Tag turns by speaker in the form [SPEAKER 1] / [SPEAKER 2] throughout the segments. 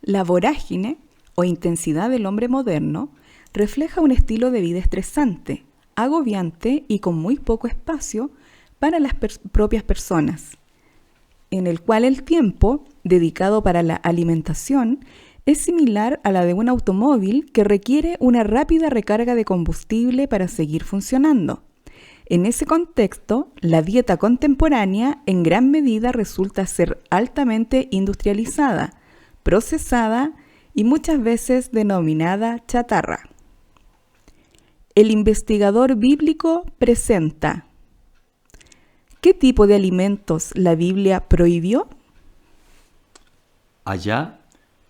[SPEAKER 1] La vorágine o intensidad del hombre moderno refleja un estilo de vida estresante, agobiante y con muy poco espacio para las propias personas, en el cual el tiempo dedicado para la alimentación es similar a la de un automóvil que requiere una rápida recarga de combustible para seguir funcionando. En ese contexto, la dieta contemporánea en gran medida resulta ser altamente industrializada, procesada y muchas veces denominada chatarra. El investigador bíblico presenta: ¿qué tipo de alimentos la Biblia prohibió?
[SPEAKER 2] Allá,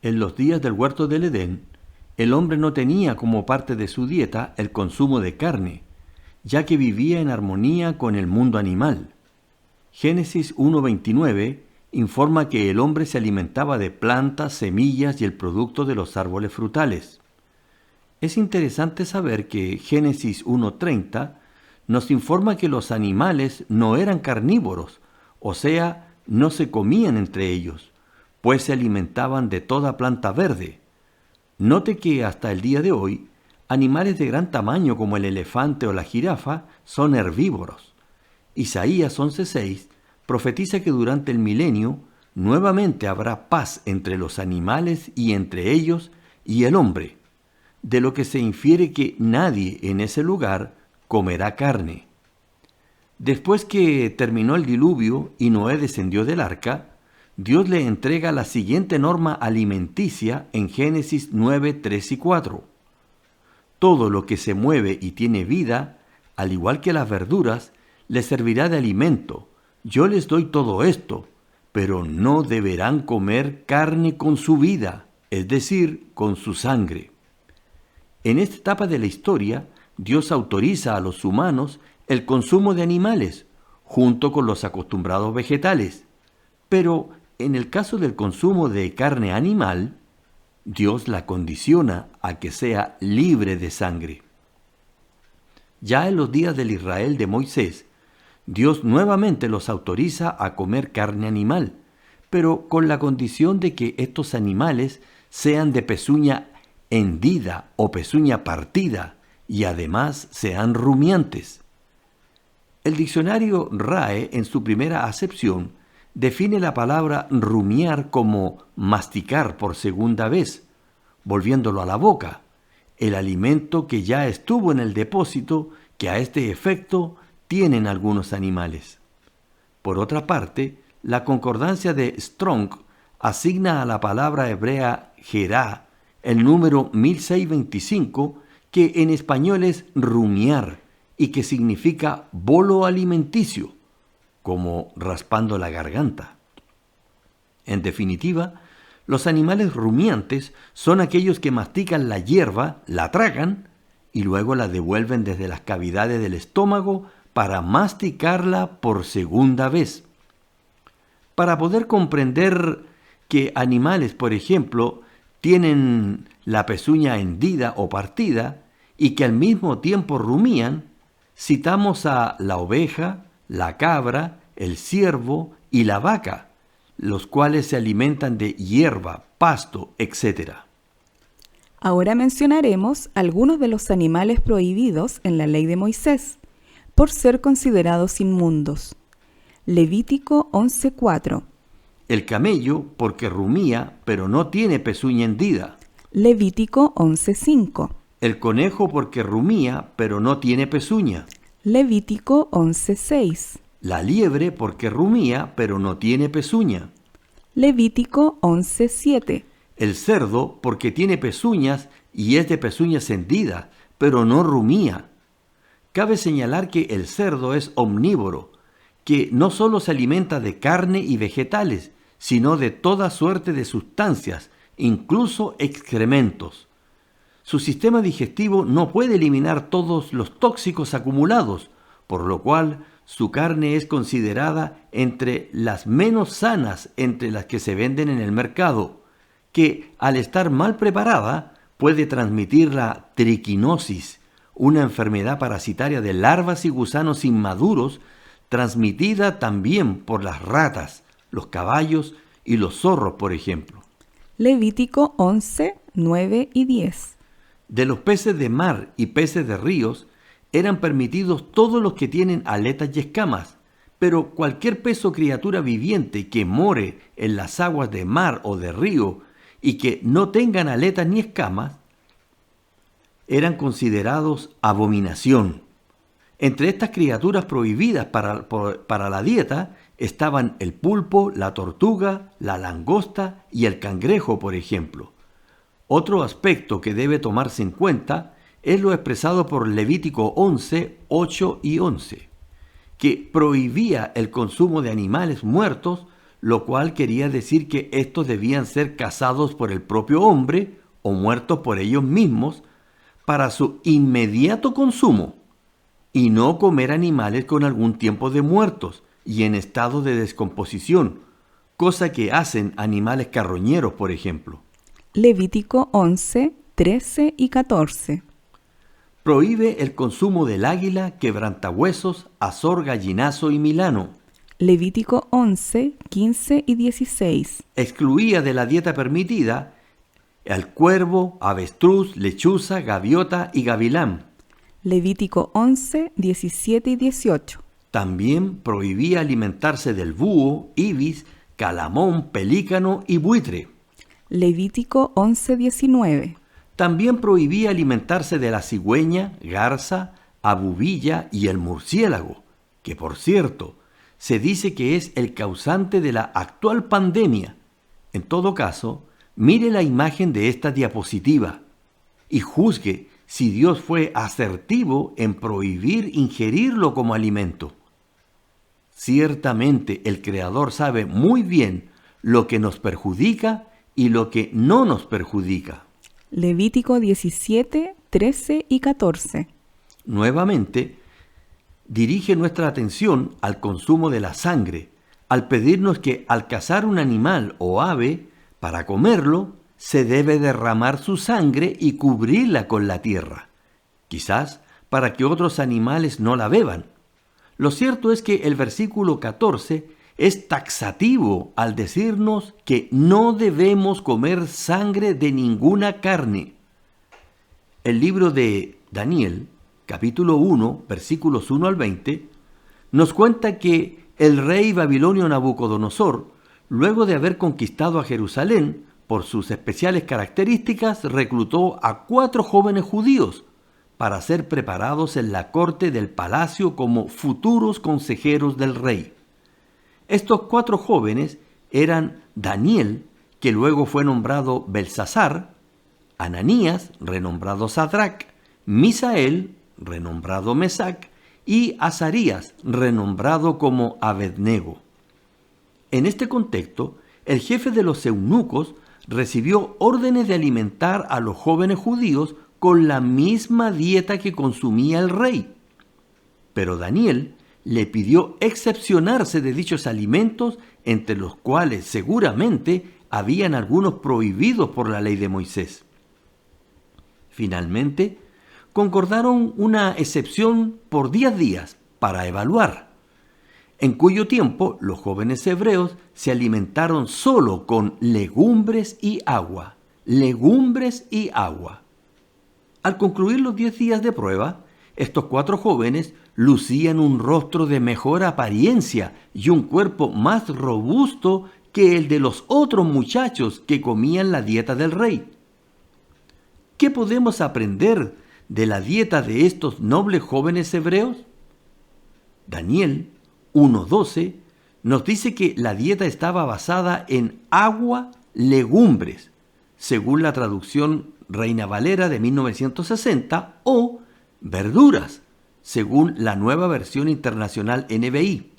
[SPEAKER 2] en los días del huerto del Edén, el hombre no tenía como parte de su dieta el consumo de carne, ya que vivía en armonía con el mundo animal. Génesis 1:29 informa que el hombre se alimentaba de plantas, semillas y el producto de los árboles frutales. Es interesante saber que Génesis 1:30 nos informa que los animales no eran carnívoros, o sea, no se comían entre ellos, pues se alimentaban de toda planta verde. Note que hasta el día de hoy, animales de gran tamaño como el elefante o la jirafa son herbívoros. Isaías 11:6 profetiza que durante el milenio nuevamente habrá paz entre los animales y entre ellos y el hombre, de lo que se infiere que nadie en ese lugar comerá carne. Después que terminó el diluvio y Noé descendió del arca, Dios le entrega la siguiente norma alimenticia en Génesis 9, 3 y 4. Todo lo que se mueve y tiene vida, al igual que las verduras, les servirá de alimento. Yo les doy todo esto, pero no deberán comer carne con su vida, es decir, con su sangre. En esta etapa de la historia, Dios autoriza a los humanos el consumo de animales, junto con los acostumbrados vegetales. Pero en el caso del consumo de carne animal, Dios la condiciona a que sea libre de sangre. Ya en los días del Israel de Moisés, Dios nuevamente los autoriza a comer carne animal, pero con la condición de que estos animales sean de pezuña hendida o pezuña partida y además sean rumiantes. El diccionario RAE, en su primera acepción, define la palabra rumiar como masticar por segunda vez, volviéndolo a la boca, el alimento que ya estuvo en el depósito que a este efecto tienen algunos animales. Por otra parte, la concordancia de Strong asigna a la palabra hebrea gerá el número 1625, que en español es rumiar y que significa bolo alimenticio, como raspando la garganta. En definitiva, los animales rumiantes son aquellos que mastican la hierba, la tragan y luego la devuelven desde las cavidades del estómago para masticarla por segunda vez. Para poder comprender que animales, por ejemplo, tienen la pezuña hendida o partida y que al mismo tiempo rumían, citamos a la oveja, la cabra, el ciervo y la vaca, los cuales se alimentan de hierba, pasto, etc.
[SPEAKER 1] Ahora mencionaremos algunos de los animales prohibidos en la ley de Moisés, por ser considerados inmundos. Levítico 11:4.
[SPEAKER 2] El camello, porque rumía, pero no tiene pezuña hendida.
[SPEAKER 1] Levítico 11:5.
[SPEAKER 2] El conejo, porque rumía, pero no tiene pezuña.
[SPEAKER 1] Levítico 11:6.
[SPEAKER 2] La liebre, porque rumía, pero no tiene pezuña.
[SPEAKER 1] Levítico 11:7.
[SPEAKER 2] El cerdo, porque tiene pezuñas y es de pezuñas hendidas, pero no rumía. Cabe señalar que el cerdo es omnívoro, que no solo se alimenta de carne y vegetales, sino de toda suerte de sustancias, incluso excrementos. Su sistema digestivo no puede eliminar todos los tóxicos acumulados, por lo cual su carne es considerada entre las menos sanas entre las que se venden en el mercado, que al estar mal preparada puede transmitir la triquinosis, una enfermedad parasitaria de larvas y gusanos inmaduros, transmitida también por las ratas, los caballos y los zorros, por ejemplo.
[SPEAKER 1] Levítico 11, 9 y 10.
[SPEAKER 2] De los peces de mar y peces de ríos eran permitidos todos los que tienen aletas y escamas, pero cualquier pez o criatura viviente que more en las aguas de mar o de río y que no tengan aletas ni escamas, eran considerados abominación. Entre estas criaturas prohibidas para la dieta estaban el pulpo, la tortuga, la langosta y el cangrejo, por ejemplo. Otro aspecto que debe tomarse en cuenta es lo expresado por Levítico 11, 8 y 11, que prohibía el consumo de animales muertos, lo cual quería decir que estos debían ser cazados por el propio hombre o muertos por ellos mismos para su inmediato consumo, y no comer animales con algún tiempo de muertos y en estado de descomposición, cosa que hacen animales carroñeros, por ejemplo.
[SPEAKER 1] Levítico 11, 13 y 14.
[SPEAKER 2] Prohíbe el consumo del águila, quebrantahuesos, azor, gallinazo y milano.
[SPEAKER 1] Levítico 11, 15 y 16.
[SPEAKER 2] Excluía de la dieta permitida el cuervo, avestruz, lechuza, gaviota y gavilán.
[SPEAKER 1] Levítico 11, 17 y 18.
[SPEAKER 2] También prohibía alimentarse del búho, ibis, calamón, pelícano y buitre.
[SPEAKER 1] Levítico 11, 19.
[SPEAKER 2] También prohibía alimentarse de la cigüeña, garza, abubilla y el murciélago, que por cierto, se dice que es el causante de la actual pandemia. En todo caso, mire la imagen de esta diapositiva y juzgue si Dios fue asertivo en prohibir ingerirlo como alimento. Ciertamente el Creador sabe muy bien lo que nos perjudica y lo que no nos perjudica.
[SPEAKER 1] Levítico 17, 13 y 14.
[SPEAKER 2] Nuevamente, dirige nuestra atención al consumo de la sangre, al pedirnos que al cazar un animal o ave, para comerlo, se debe derramar su sangre y cubrirla con la tierra, quizás para que otros animales no la beban. Lo cierto es que el versículo 14 es taxativo al decirnos que no debemos comer sangre de ninguna carne. El libro de Daniel, capítulo 1, versículos 1 al 20, nos cuenta que el rey babilonio Nabucodonosor, luego de haber conquistado a Jerusalén, por sus especiales características, reclutó a 4 jóvenes judíos para ser preparados en la corte del palacio como futuros consejeros del rey. Estos 4 jóvenes eran Daniel, que luego fue nombrado Belsasar, Ananías, renombrado Sadrac, Misael, renombrado Mesac, y Azarías, renombrado como Abednego. En este contexto, el jefe de los eunucos recibió órdenes de alimentar a los jóvenes judíos con la misma dieta que consumía el rey. Pero Daniel le pidió excepcionarse de dichos alimentos, entre los cuales seguramente habían algunos prohibidos por la ley de Moisés. Finalmente, concordaron una excepción por 10 días para evaluar, en cuyo tiempo los jóvenes hebreos se alimentaron solo con legumbres y agua. Legumbres y agua. Al concluir los 10 días de prueba, estos 4 jóvenes lucían un rostro de mejor apariencia y un cuerpo más robusto que el de los otros muchachos que comían la dieta del rey. ¿Qué podemos aprender de la dieta de estos nobles jóvenes hebreos? Daniel 1:12 nos dice que la dieta estaba basada en agua, legumbres, según la traducción Reina Valera de 1960, o verduras, según la nueva versión internacional NBI.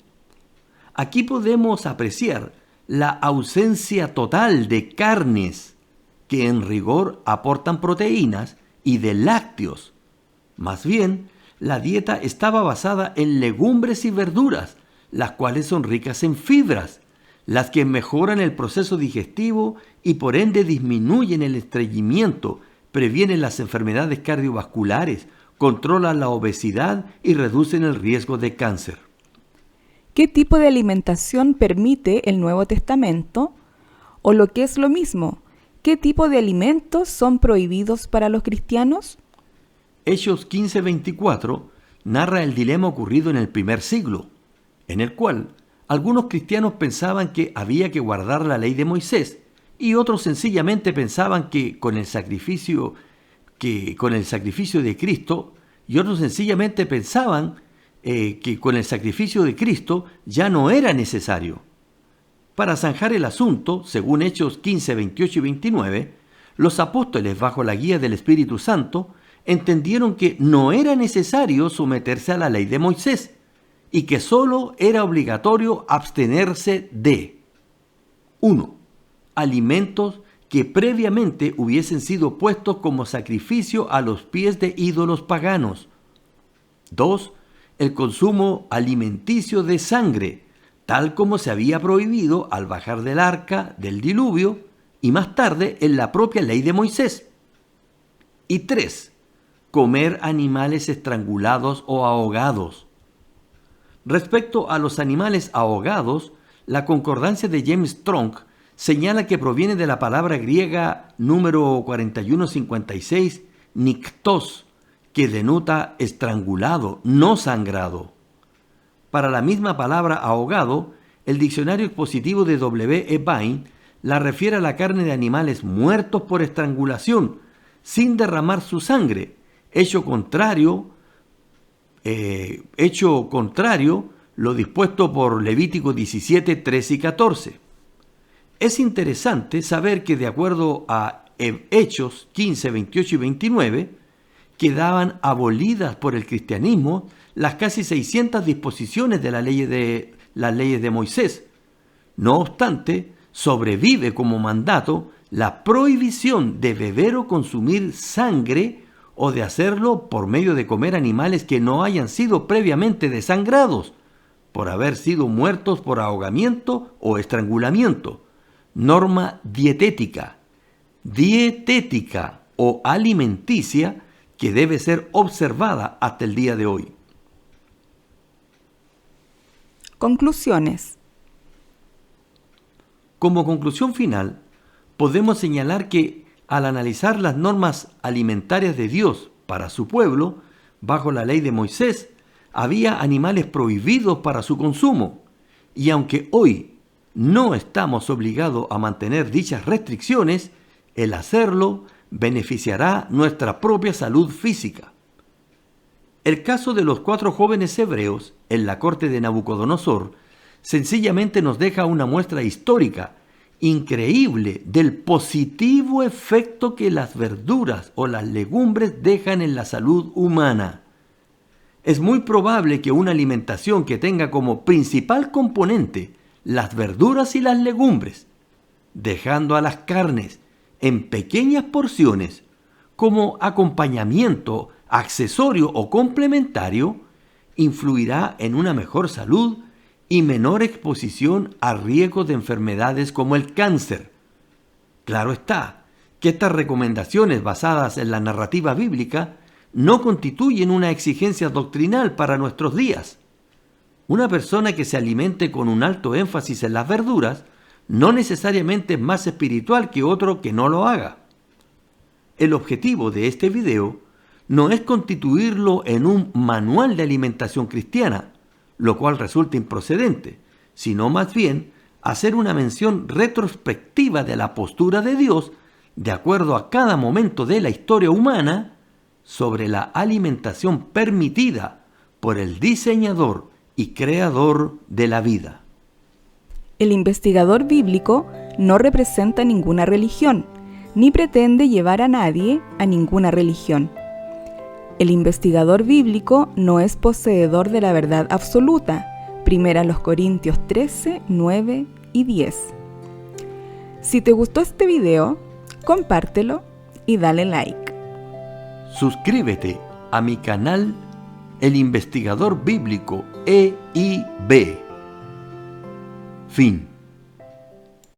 [SPEAKER 2] Aquí podemos apreciar la ausencia total de carnes, que en rigor aportan proteínas, y de lácteos. Más bien, la dieta estaba basada en legumbres y verduras, las cuales son ricas en fibras, las que mejoran el proceso digestivo y por ende disminuyen el estreñimiento, previenen las enfermedades cardiovasculares, controlan la obesidad y reducen el riesgo de cáncer.
[SPEAKER 1] ¿Qué tipo de alimentación permite el Nuevo Testamento? O lo que es lo mismo, ¿Qué tipo de alimentos son prohibidos para los cristianos?
[SPEAKER 2] Hechos 15:24 narra el dilema ocurrido en el primer siglo, en el cual algunos cristianos pensaban que había que guardar la ley de Moisés y otros sencillamente pensaban que con el sacrificio de Cristo, y otros sencillamente pensaban que con el sacrificio de Cristo ya no era necesario. Para zanjar el asunto, según Hechos 15, 28 y 29, los apóstoles, bajo la guía del Espíritu Santo, entendieron que no era necesario someterse a la ley de Moisés y que solo era obligatorio abstenerse de 1. Alimentos que previamente hubiesen sido puestos como sacrificio a los pies de ídolos paganos. 2. El consumo alimenticio de sangre, tal como se había prohibido al bajar del arca del diluvio y más tarde en la propia ley de Moisés. Y 3. Comer animales estrangulados o ahogados. Respecto a los animales ahogados, la concordancia de James Strong señala que proviene de la palabra griega número 4156, niktos, que denota estrangulado, no sangrado. Para la misma palabra ahogado, el diccionario expositivo de W. E. Vine la refiere a la carne de animales muertos por estrangulación, sin derramar su sangre, hecho contrario lo dispuesto por Levítico 17, 13 y 14. Es interesante saber que de acuerdo a Hechos 15, 28 y 29, quedaban abolidas por el cristianismo las casi 600 disposiciones de las leyes de Moisés. No obstante, sobrevive como mandato la prohibición de beber o consumir sangre o de hacerlo por medio de comer animales que no hayan sido previamente desangrados, por haber sido muertos por ahogamiento o estrangulamiento. Norma dietética o alimenticia que debe ser observada hasta el día de hoy.
[SPEAKER 1] Conclusiones.
[SPEAKER 2] Como conclusión final, podemos señalar que al analizar las normas alimentarias de Dios para su pueblo, bajo la ley de Moisés, había animales prohibidos para su consumo, y aunque hoy no estamos obligados a mantener dichas restricciones, el hacerlo beneficiará nuestra propia salud física. El caso de los 4 jóvenes hebreos en la corte de Nabucodonosor sencillamente nos deja una muestra histórica increíble del positivo efecto que las verduras o las legumbres dejan en la salud humana. Es muy probable que una alimentación que tenga como principal componente las verduras y las legumbres, dejando a las carnes en pequeñas porciones como acompañamiento, accesorio o complementario, influirá en una mejor salud y menor exposición a riesgos de enfermedades como el cáncer. Claro está que estas recomendaciones basadas en la narrativa bíblica no constituyen una exigencia doctrinal para nuestros días. Una persona que se alimente con un alto énfasis en las verduras no necesariamente es más espiritual que otro que no lo haga. El objetivo de este video no es constituirlo en un manual de alimentación cristiana, lo cual resulta improcedente, sino más bien hacer una mención retrospectiva de la postura de Dios de acuerdo a cada momento de la historia humana sobre la alimentación permitida por el diseñador y creador de la vida.
[SPEAKER 1] El investigador bíblico no representa ninguna religión, ni pretende llevar a nadie a ninguna religión. El investigador bíblico no es poseedor de la verdad absoluta. 1 Corintios 13, 9 y 10. Si te gustó este video, compártelo y dale like.
[SPEAKER 2] Suscríbete a mi canal El Investigador Bíblico EIB. Fin.